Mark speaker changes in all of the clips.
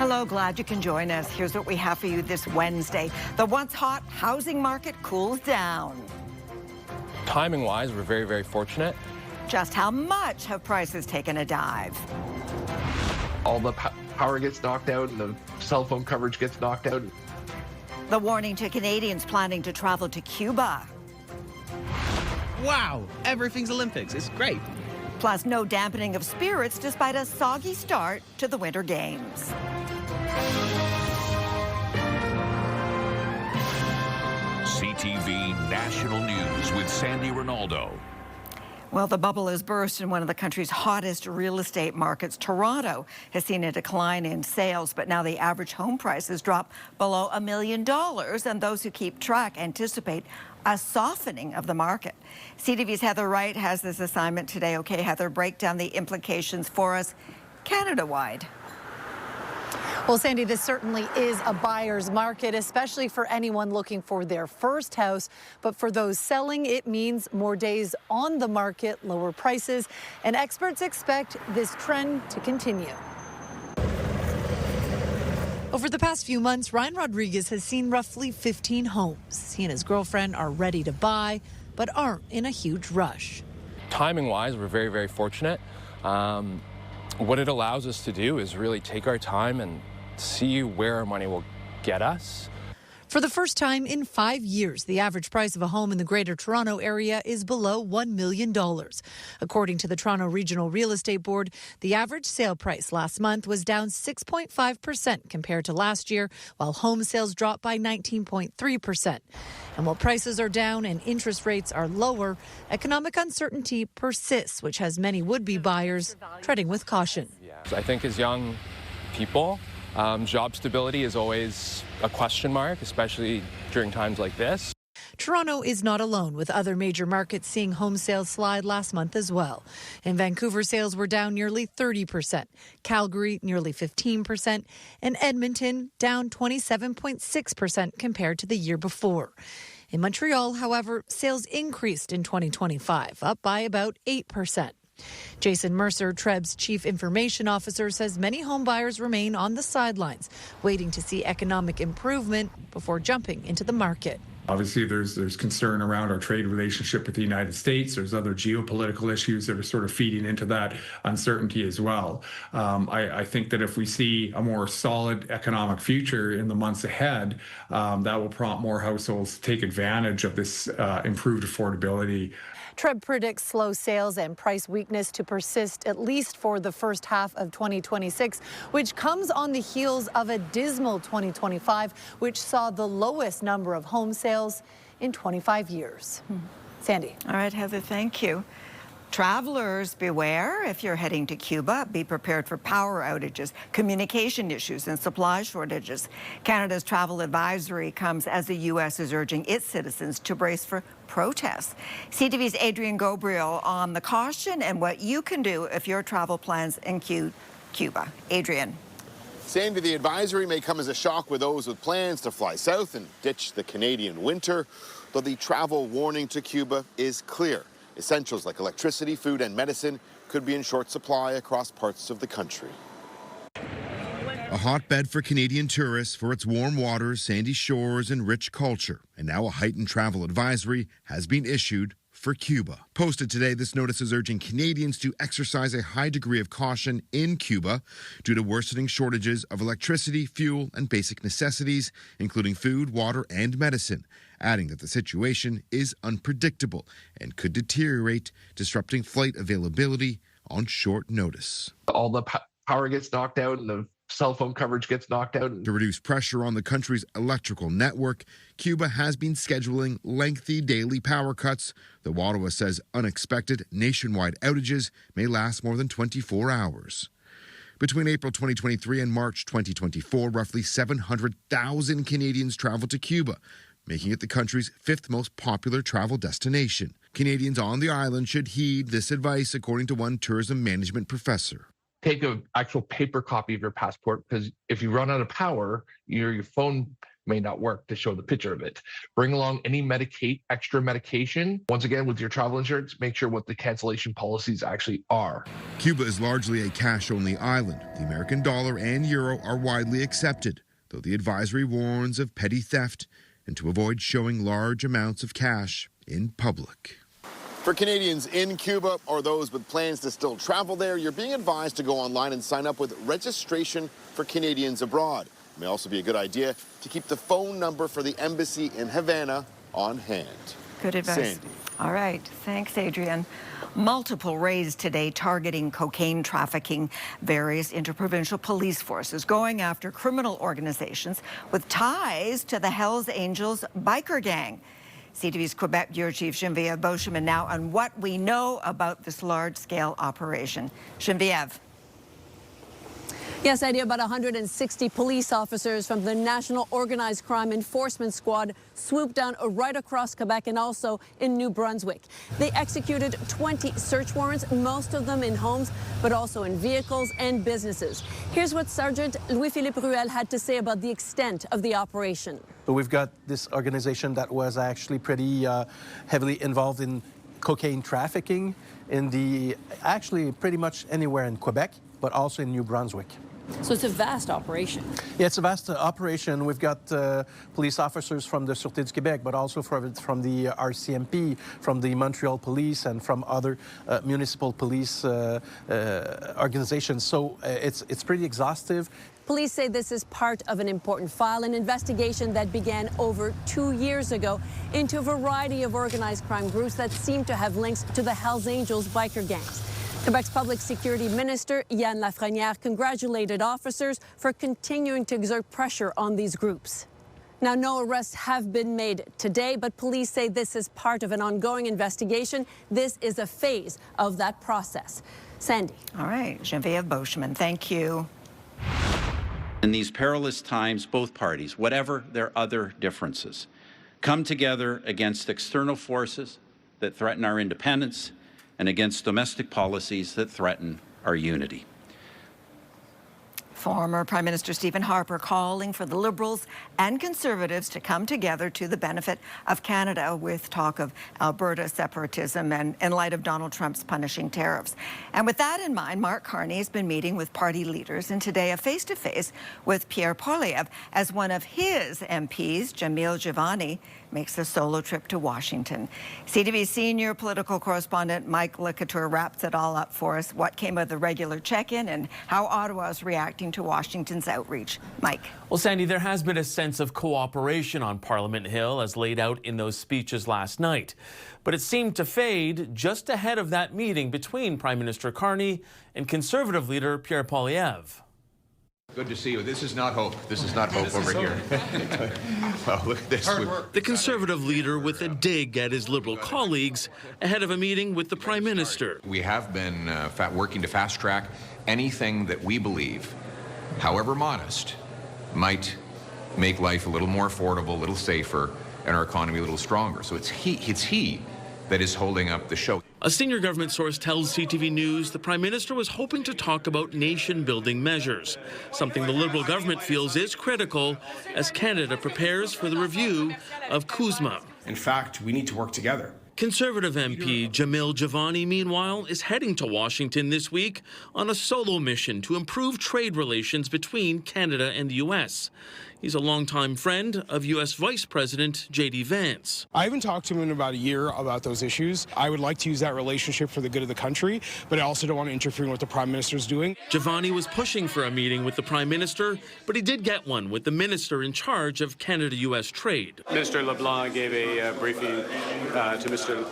Speaker 1: Hello, glad you can join us. Here's what we have for you this Wednesday. The once hot housing market cools down.
Speaker 2: Timing-wise, we're very, very fortunate.
Speaker 1: Just how much have prices taken a dive?
Speaker 3: All the power gets knocked out and the cell phone coverage gets knocked out.
Speaker 1: The warning to Canadians planning to travel to Cuba.
Speaker 4: Wow, everything's Olympics. It's great.
Speaker 1: Plus, no dampening of spirits despite a soggy start to the Winter Games.
Speaker 5: CTV National News with Sandy Ronaldo.
Speaker 1: Well, the bubble has burst in one of the country's hottest real estate markets. Toronto has seen a decline in sales, but now the average home price has dropped below $1 million, and those who keep track anticipate a softening of the market. CTV's Heather Wright has this assignment today. Okay, Heather, break down the implications for us Canada-wide.
Speaker 6: Well, Sandy, this certainly is a buyer's market, especially for anyone looking for their first house. But for those selling, it means more days on the market, lower prices, and experts expect this trend to continue. Over the past few months, Ryan Rodriguez has seen roughly 15 homes. He and his girlfriend are ready to buy, but aren't in a huge rush.
Speaker 2: Timing-wise, we're very, very fortunate. What it allows us to do is really take our time and see where our money will get us.
Speaker 6: For the first time in 5 years, the average price of a home in the Greater Toronto Area is below $1 million. According to the Toronto Regional Real Estate Board, the average sale price last month was down 6.5% compared to last year, while home sales dropped by 19.3%. And while prices are down and interest rates are lower, economic uncertainty persists, which has many would-be buyers treading with caution.
Speaker 2: I think as young people, job stability is always a question mark, especially during times like this.
Speaker 6: Toronto is not alone, with other major markets seeing home sales slide last month as well. In Vancouver, sales were down nearly 30%, Calgary nearly 15%, and Edmonton down 27.6% compared to the year before. In Montreal, however, sales increased in 2025, up by about 8%. Jason Mercer, TREB's chief information officer, says many home buyers remain on the sidelines, waiting to see economic improvement before jumping into the market.
Speaker 7: Obviously, there's concern around our trade relationship with the United States. There's other geopolitical issues that are sort of feeding into that uncertainty as well. I think that if we see a more solid economic future in the months ahead, that will prompt more households to take advantage of this improved affordability.
Speaker 6: TREB predicts slow sales and price weakness to persist at least for the first half of 2026, which comes on the heels of a dismal 2025, which saw the lowest number of home sales in 25 years. Sandy.
Speaker 1: All right, Heather, thank you. Travelers, beware if you're heading to Cuba. Be prepared for power outages, communication issues, and supply shortages. Canada's travel advisory comes as the U.S. is urging its citizens to brace for protests. CTV's Adrian Gabriel on the caution and what you can do if your travel plans include Cuba. Adrian.
Speaker 8: Sandy, the advisory may come as a shock with those with plans to fly south and ditch the Canadian winter, though the travel warning to Cuba is clear. Essentials like electricity, food, and medicine could be in short supply across parts of the country.
Speaker 9: A hotbed for Canadian tourists for its warm waters, sandy shores, and rich culture. And now a heightened travel advisory has been issued for Cuba. Posted today, this notice is urging Canadians to exercise a high degree of caution in Cuba due to worsening shortages of electricity, fuel, and basic necessities, including food, water, and medicine, adding that the situation is unpredictable and could deteriorate, disrupting flight availability on short notice.
Speaker 3: All the power gets knocked out and the cell phone coverage gets knocked out.
Speaker 9: To reduce pressure on the country's electrical network, Cuba has been scheduling lengthy daily power cuts, though Ottawa says unexpected nationwide outages may last more than 24 hours. Between April 2023 and March 2024, roughly 700,000 Canadians traveled to Cuba, making it the country's fifth most popular travel destination. Canadians on the island should heed this advice, according to one tourism management professor.
Speaker 3: Take an actual paper copy of your passport, because if you run out of power, your phone may not work to show the picture of it. Bring along any extra medication. Once again, with your travel insurance, make sure what the cancellation policies actually are.
Speaker 9: Cuba is largely a cash-only island. The American dollar and euro are widely accepted, though the advisory warns of petty theft and to avoid showing large amounts of cash in public.
Speaker 8: For Canadians in Cuba or those with plans to still travel there, you're being advised to go online and sign up with registration for Canadians abroad. It may also be a good idea to keep the phone number for the embassy in Havana on hand.
Speaker 1: Good advice.
Speaker 8: Sandy.
Speaker 1: All right. Thanks, Adrian. Multiple raids today targeting cocaine trafficking. Various interprovincial police forces going after criminal organizations with ties to the Hells Angels biker gang. CTV's Quebec Bureau Chief Geneviève Beauchemin now on what we know about this large-scale operation. Geneviève.
Speaker 10: Yes, Eddie, about 160 police officers from the National Organized Crime Enforcement Squad swooped down right across Quebec and also in New Brunswick. They executed 20 search warrants, most of them in homes, but also in vehicles and businesses. Here's what Sergeant Louis-Philippe Ruel had to say about the extent of the operation.
Speaker 11: So we've got this organization that was actually pretty heavily involved in cocaine trafficking actually pretty much anywhere in Quebec, but also in New Brunswick.
Speaker 10: So it's a vast operation.
Speaker 11: Yeah, it's a vast operation. We've got police officers from the Sûreté du Québec, but also from the RCMP, from the Montreal Police, and from other municipal police organizations. So it's pretty exhaustive.
Speaker 10: Police say this is part of an important file, an investigation that began over 2 years ago into a variety of organized crime groups that seem to have links to the Hells Angels biker gangs. Quebec's Public Security Minister, Yann Lafrenière, congratulated officers for continuing to exert pressure on these groups. Now, no arrests have been made today, but police say this is part of an ongoing investigation. This is a phase of that process. Sandy.
Speaker 1: All right, Geneviève Beauchemin, thank you.
Speaker 12: In these perilous times, both parties, whatever their other differences, come together against external forces that threaten our independence and against domestic policies that threaten our unity.
Speaker 1: Former Prime Minister Stephen Harper calling for the Liberals and Conservatives to come together to the benefit of Canada with talk of Alberta separatism and in light of Donald Trump's punishing tariffs. And with that in mind, Mark Carney has been meeting with party leaders and today a face-to-face with Pierre Poilievre as one of his MPs, Jamil Jivani, makes a solo trip to Washington. CTV senior political correspondent Mike Licateur wraps it all up for us. What came of the regular check-in and how Ottawa is reacting to Washington's outreach. Mike.
Speaker 13: Well, Sandy, there has been a sense of cooperation on Parliament Hill as laid out in those speeches last night. But it seemed to fade just ahead of that meeting between Prime Minister Carney and Conservative leader Pierre Poilievre.
Speaker 14: Good to see you. This is not hope. This is not hope over here. Well, look at this.
Speaker 13: The Conservative leader with a dig at his Liberal colleagues ahead of a meeting with the Prime Minister.
Speaker 14: We have been working to fast track anything that we believe, however modest, might make life a little more affordable, a little safer, and our economy a little stronger. So it's he that is holding up the show.
Speaker 13: A senior government source tells CTV News the Prime Minister was hoping to talk about nation-building measures, something the Liberal government feels is critical as Canada prepares for the review of CUSMA.
Speaker 15: In fact, we need to work together.
Speaker 13: Conservative MP Jamil Jivani, meanwhile, is heading to Washington this week on a solo mission to improve trade relations between Canada and the U.S. He's a longtime friend of U.S. Vice President J.D. Vance.
Speaker 15: I haven't talked to him in about a year about those issues. I would like to use that relationship for the good of the country, but I also don't want to interfere in what the Prime Minister's doing.
Speaker 13: Jivani was pushing for a meeting with the Prime Minister, but he did get one with the minister in charge of Canada-U.S. trade.
Speaker 16: Minister LeBlanc gave a briefing to Mr.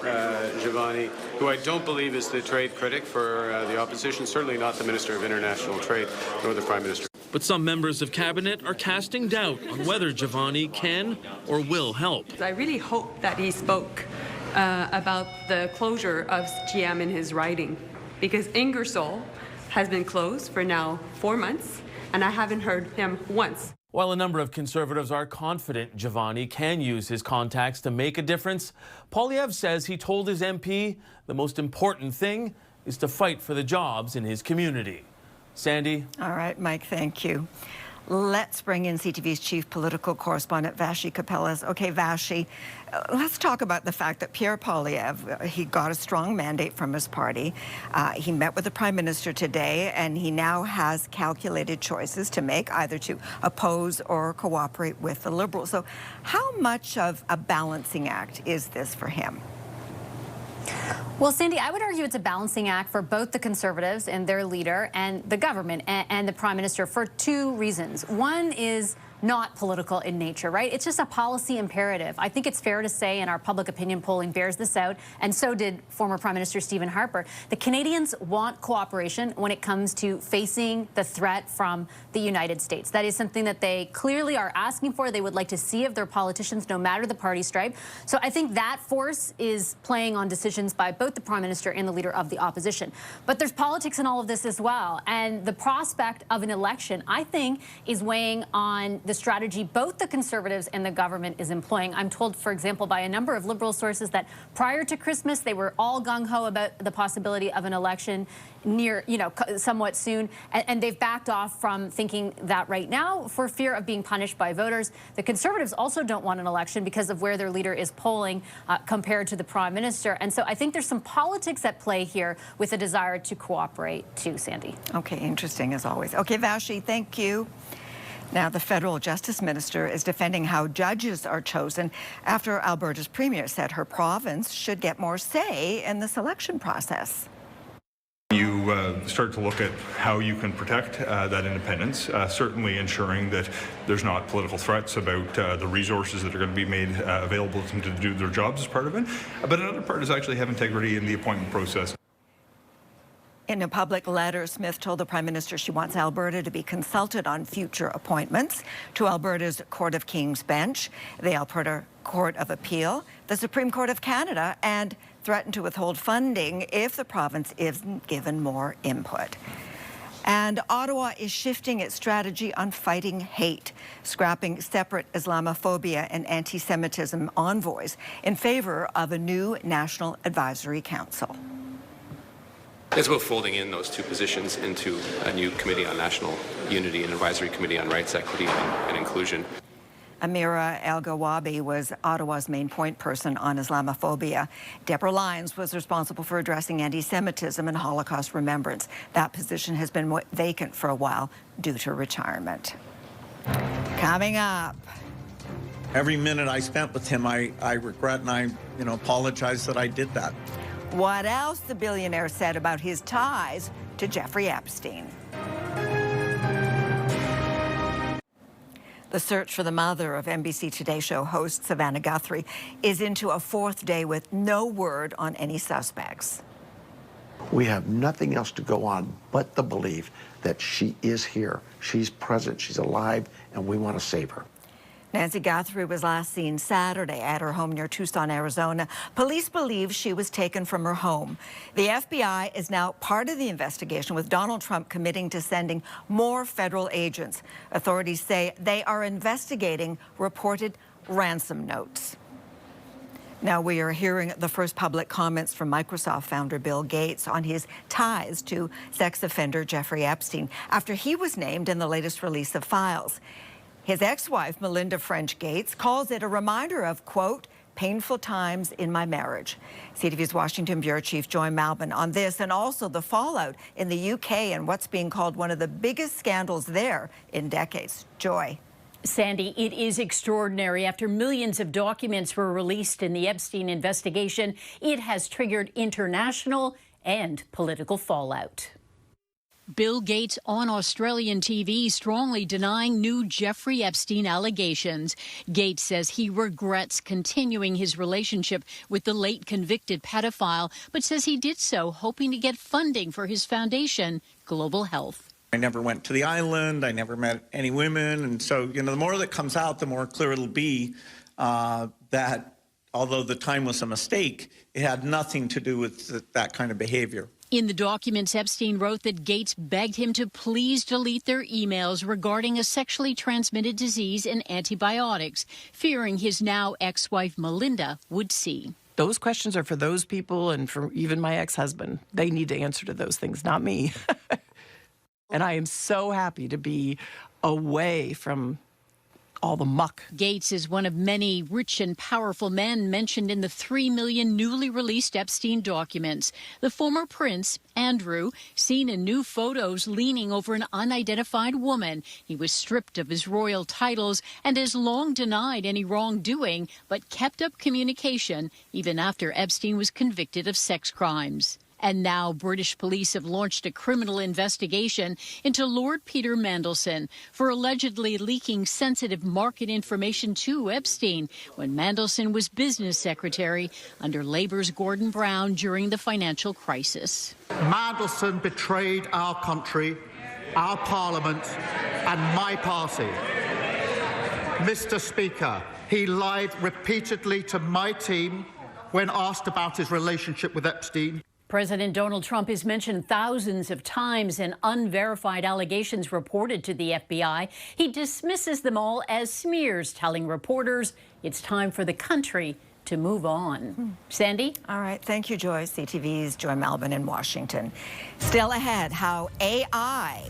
Speaker 16: Jivani, who I don't believe is the trade critic for the opposition, certainly not the Minister of International Trade, nor the Prime Minister.
Speaker 13: But some members of cabinet are casting doubt on whether Jivani can or will help.
Speaker 17: I really hope that he spoke about the closure of GM in his writing, because Ingersoll has been closed for now 4 months, and I haven't heard him once.
Speaker 13: While a number of Conservatives are confident Jivani can use his contacts to make a difference, Poilievre says he told his MP the most important thing is to fight for the jobs in his community. Sandy?
Speaker 1: All right, Mike, thank you. Let's bring in CTV's chief political correspondent, Vassy Kapelas. Okay, Vassy, let's talk about the fact that Pierre Poilievre, he got a strong mandate from his party. He met with the Prime Minister today, and he now has calculated choices to make, either to oppose or cooperate with the Liberals. So how much of a balancing act is this for him?
Speaker 18: Well, Sandy, I would argue it's a balancing act for both the Conservatives and their leader and the government and the Prime Minister for two reasons. One is not political in nature, right? It's just a policy imperative. I think it's fair to say, and our public opinion polling bears this out, and so did former Prime Minister Stephen Harper, the Canadians want cooperation when it comes to facing the threat from the United States. That is something that they clearly are asking for. They would like to see of their politicians, no matter the party stripe. So I think that force is playing on decisions by both the Prime Minister and the leader of the opposition. But there's politics in all of this as well. And the prospect of an election, I think, is weighing on the strategy both the Conservatives and the government is employing. I'm told, for example, by a number of Liberal sources that prior to Christmas, they were all gung-ho about the possibility of an election near, somewhat soon. And they've backed off from thinking that right now for fear of being punished by voters. The Conservatives also don't want an election because of where their leader is polling compared to the Prime Minister. And so I think there's some politics at play here with a desire to cooperate too, Sandy.
Speaker 1: Okay, interesting as always. Okay, Vassy, thank you. Now, the federal justice minister is defending how judges are chosen after Alberta's premier said her province should get more say in the selection process.
Speaker 19: You start to look at how you can protect that independence, certainly ensuring that there's not political threats about the resources that are going to be made available to them to do their jobs as part of it. But another part is actually have integrity in the appointment process.
Speaker 1: In a public letter, Smith told the Prime Minister she wants Alberta to be consulted on future appointments to Alberta's Court of King's Bench, the Alberta Court of Appeal, the Supreme Court of Canada, and threatened to withhold funding if the province isn't given more input. And Ottawa is shifting its strategy on fighting hate, scrapping separate Islamophobia and anti-Semitism envoys in favor of a new National Advisory Council.
Speaker 20: It's about folding in those two positions into a new Committee on National Unity and Advisory Committee on Rights, Equity and Inclusion.
Speaker 1: Amira El-Gawabi was Ottawa's main point person on Islamophobia. Deborah Lyons was responsible for addressing anti-Semitism and Holocaust remembrance. That position has been vacant for a while due to retirement. Coming up.
Speaker 21: Every minute I spent with him, I regret and I apologize that I did that.
Speaker 1: What else the billionaire said about his ties to Jeffrey Epstein. The search for the mother of NBC Today Show host Savannah Guthrie is into a fourth day with no word on any suspects.
Speaker 22: We have nothing else to go on but the belief that she is here. She's present, she's alive, and we want to save her.
Speaker 1: Nancy Guthrie was last seen Saturday at her home near Tucson, Arizona. Police believe she was taken from her home. The FBI is now part of the investigation, with Donald Trump committing to sending more federal agents. Authorities say they are investigating reported ransom notes. Now we are hearing the first public comments from Microsoft founder Bill Gates on his ties to sex offender Jeffrey Epstein after he was named in the latest release of files. His ex-wife, Melinda French Gates, calls it a reminder of, quote, painful times in my marriage. CTV's Washington Bureau Chief Joy Malbon on this and also the fallout in the UK and what's being called one of the biggest scandals there in decades. Joy.
Speaker 23: Sandy, it is extraordinary. After millions of documents were released in the Epstein investigation, it has triggered international and political fallout.
Speaker 24: Bill Gates on Australian TV strongly denying new Jeffrey Epstein allegations. Gates says he regrets continuing his relationship with the late convicted pedophile, but says he did so hoping to get funding for his foundation, Global Health.
Speaker 21: I never went to the island. I never met any women. And so, the more that comes out, the more clear it'll be that although the time was a mistake, it had nothing to do with that kind of behavior.
Speaker 24: In the documents, Epstein wrote that Gates begged him to please delete their emails regarding a sexually transmitted disease and antibiotics, fearing his now ex-wife Melinda would see.
Speaker 25: Those questions are for those people and for even my ex-husband. They need to answer to those things, not me. And I am so happy to be away from all the muck.
Speaker 24: Gates is one of many rich and powerful men mentioned in the 3 million newly released Epstein documents. The former prince, Andrew, seen in new photos leaning over an unidentified woman. He was stripped of his royal titles and has long denied any wrongdoing, but kept up communication even after Epstein was convicted of sex crimes. And now British police have launched a criminal investigation into Lord Peter Mandelson for allegedly leaking sensitive market information to Epstein when Mandelson was business secretary under Labour's Gordon Brown during the financial crisis.
Speaker 2: Mandelson betrayed our country, our parliament, and my party. Mr. Speaker, he lied repeatedly to my team when asked about his relationship with Epstein.
Speaker 23: President Donald Trump is mentioned thousands of times in unverified allegations reported to the FBI. He dismisses them all as smears, telling reporters it's time for the country to move on. Sandy?
Speaker 1: All right. Thank you, Joy. CTV's Joy Malvin in Washington. Still ahead, how AI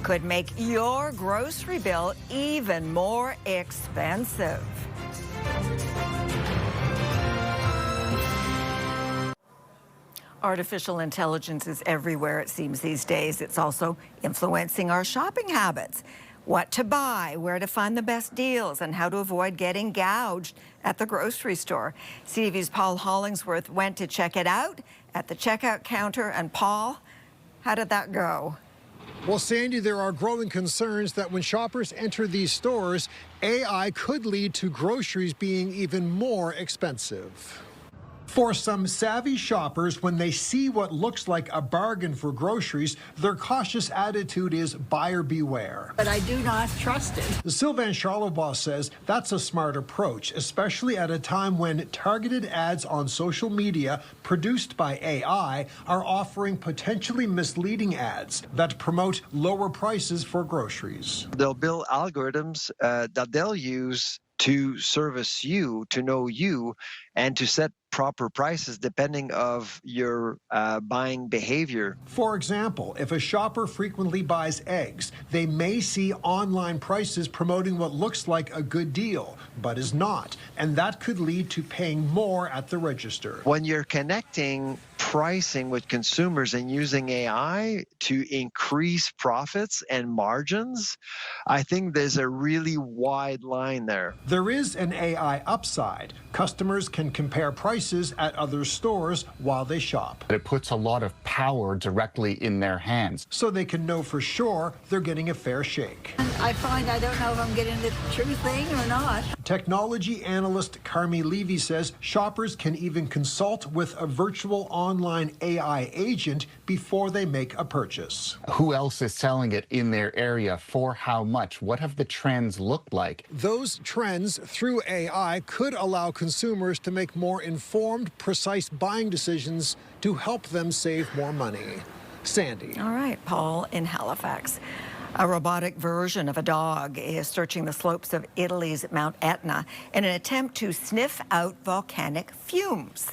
Speaker 1: could make your grocery bill even more expensive. Artificial intelligence is everywhere, it seems, these days. It's also influencing our shopping habits. What to buy, where to find the best deals, and how to avoid getting gouged at the grocery store. CTV's Paul Hollingsworth went to check it out at the checkout counter. And Paul, how did that go?
Speaker 4: Well, Sandy, there are growing concerns that when shoppers enter these stores, AI could lead to groceries being even more expensive. For some savvy shoppers, when they see what looks like a bargain for groceries, their cautious attitude is buyer beware.
Speaker 5: But I do not trust it.
Speaker 4: Sylvain Charlebois says that's a smart approach, especially at a time when targeted ads on social media produced by AI are offering potentially misleading ads that promote lower prices for groceries.
Speaker 6: They'll build algorithms that they'll use to service you, to know you, and to set proper prices depending of your buying behavior.
Speaker 4: For example, if a shopper frequently buys eggs, they may see online prices promoting what looks like a good deal, but is not, and that could lead to paying more at the register.
Speaker 6: When you're connecting pricing with consumers and using AI to increase profits and margins, I think there's a really wide line there.
Speaker 4: There is an AI upside. Customers can compare prices at other stores while they shop.
Speaker 7: It puts a lot of power directly in their hands.
Speaker 4: So they can know for sure they're getting a fair shake.
Speaker 5: I find I don't know if I'm getting the true thing or not.
Speaker 4: Technology analyst Carmi Levy says shoppers can even consult with a virtual online AI agent before they make a purchase.
Speaker 7: Who else is selling it in their area? For how much? What have the trends looked like?
Speaker 4: Those trends through AI could allow consumers to make more informed, precise buying decisions to help them save more money. Sandy.
Speaker 1: All right, Paul in Halifax. A robotic version of a dog is searching the slopes of Italy's Mount Etna in an attempt to sniff out volcanic fumes.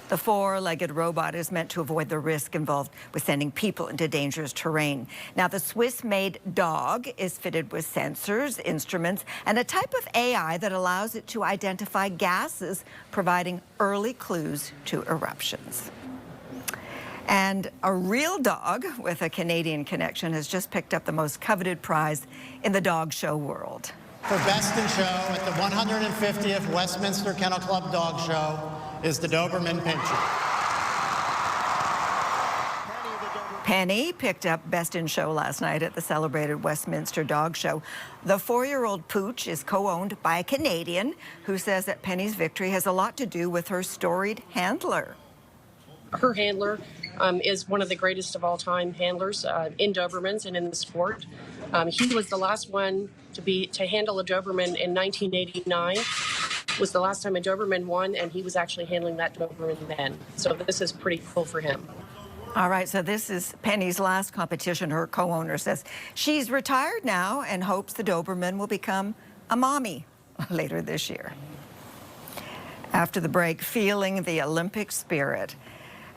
Speaker 1: The four-legged robot is meant to avoid the risk involved with sending people into dangerous terrain. Now, the Swiss-made dog is fitted with sensors, instruments, and a type of AI that allows it to identify gases, providing early clues to eruptions. And a real dog with a Canadian connection has just picked up the most coveted prize in the dog show world.
Speaker 26: For Best in Show at the 150th Westminster Kennel Club Dog Show is the Doberman Pinscher.
Speaker 1: Penny picked up Best in Show last night at the celebrated Westminster Dog Show. The 4-year-old Pooch is co-owned by a Canadian who says that Penny's victory has a lot to do with her storied handler.
Speaker 27: Her handler is one of the greatest of all time handlers in Dobermans and in the sport. He was the last one to handle a Doberman in 1989. Was the last time a Doberman won, and he was actually handling that Doberman then. So this is pretty cool for him.
Speaker 1: All right, so this is Penny's last competition. Her co-owner says she's retired now and hopes the Doberman will become a mommy later this year. After the break, feeling the Olympic spirit.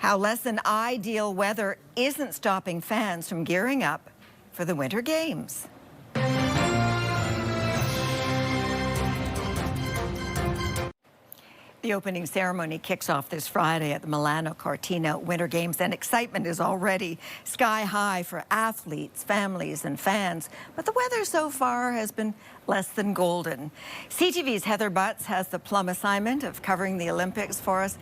Speaker 1: How less than ideal weather isn't stopping fans from gearing up for the Winter Games. The opening ceremony kicks off this Friday at the Milano Cortina Winter Games, and excitement is already sky high for athletes, families, and fans. But the weather so far has been less than golden. CTV's Heather Butts has the plum assignment of covering the Olympics for us.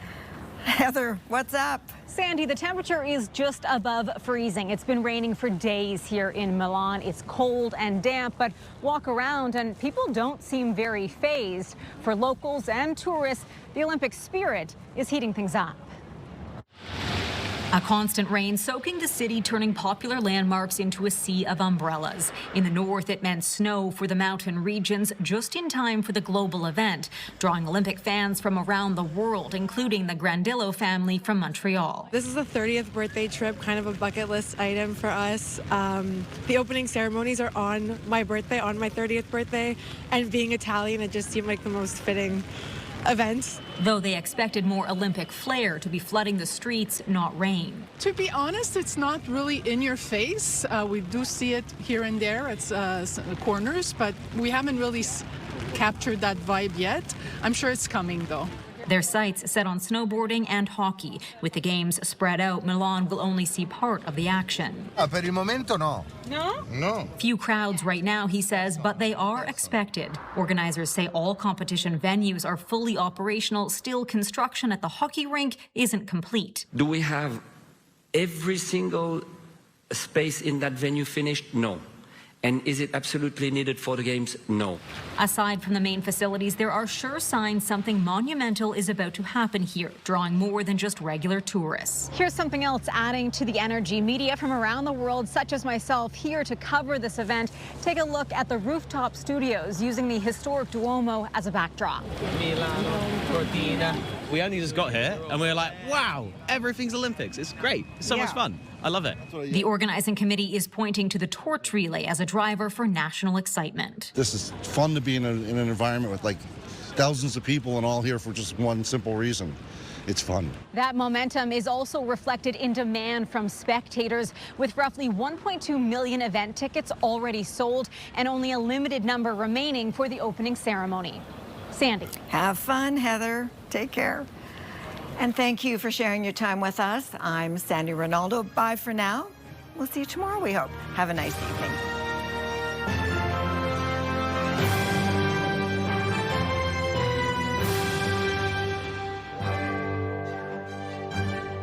Speaker 1: Heather, what's up?
Speaker 3: Sandy, the temperature is just above freezing. It's been raining for days here in Milan. It's cold and damp, but walk around and people don't seem very fazed. For locals and tourists, the Olympic spirit is heating things up.
Speaker 8: A constant rain soaking the city, turning popular landmarks into a sea of umbrellas. In the north, it meant snow for the mountain regions just in time for the global event, drawing Olympic fans from around the world, including the Grandillo family from Montreal.
Speaker 9: This is the 30th birthday trip, kind of a bucket list item for us. The opening ceremonies are on my birthday, on my 30th birthday, and being Italian, it just seemed like the most fitting event.
Speaker 8: Though they expected more Olympic flair to be flooding the streets, not rain.
Speaker 10: To be honest, it's not really in your face. We do see it here and there at corners, but we haven't really captured that vibe yet. I'm sure it's coming, though.
Speaker 8: Their sights set on snowboarding and hockey. With the games spread out, Milan will only see part of the action.
Speaker 11: Per il momento, no.
Speaker 3: No?
Speaker 11: No.
Speaker 8: Few crowds right now, he says, but they are expected. Organizers say all competition venues are fully operational. Still, construction at the hockey rink isn't complete.
Speaker 12: Do we have every single space in that venue finished? No. And is it absolutely needed for the games? No.
Speaker 8: Aside from the main facilities, there are sure signs something monumental is about to happen here, drawing more than just regular tourists.
Speaker 3: Here's something else adding to the energy. Media from around the world, such as myself, here to cover this event. Take a look at the rooftop studios using the historic Duomo as a backdrop.
Speaker 14: We only just got here and we were like, wow, everything's Olympics. It's great. It's so much fun. I love it.
Speaker 8: The organizing committee is pointing to the torch relay as a driver for national excitement.
Speaker 28: This is fun to be in an environment with like thousands of people and all here for just one simple reason. It's fun.
Speaker 3: That momentum is also reflected in demand from spectators, with roughly 1.2 million event tickets already sold and only a limited number remaining for the opening ceremony. Sandy.
Speaker 1: Have fun, Heather. Take care. And thank you for sharing your time with us. I'm Sandy Ronaldo. Bye for now. We'll see you tomorrow, we hope. Have a nice evening.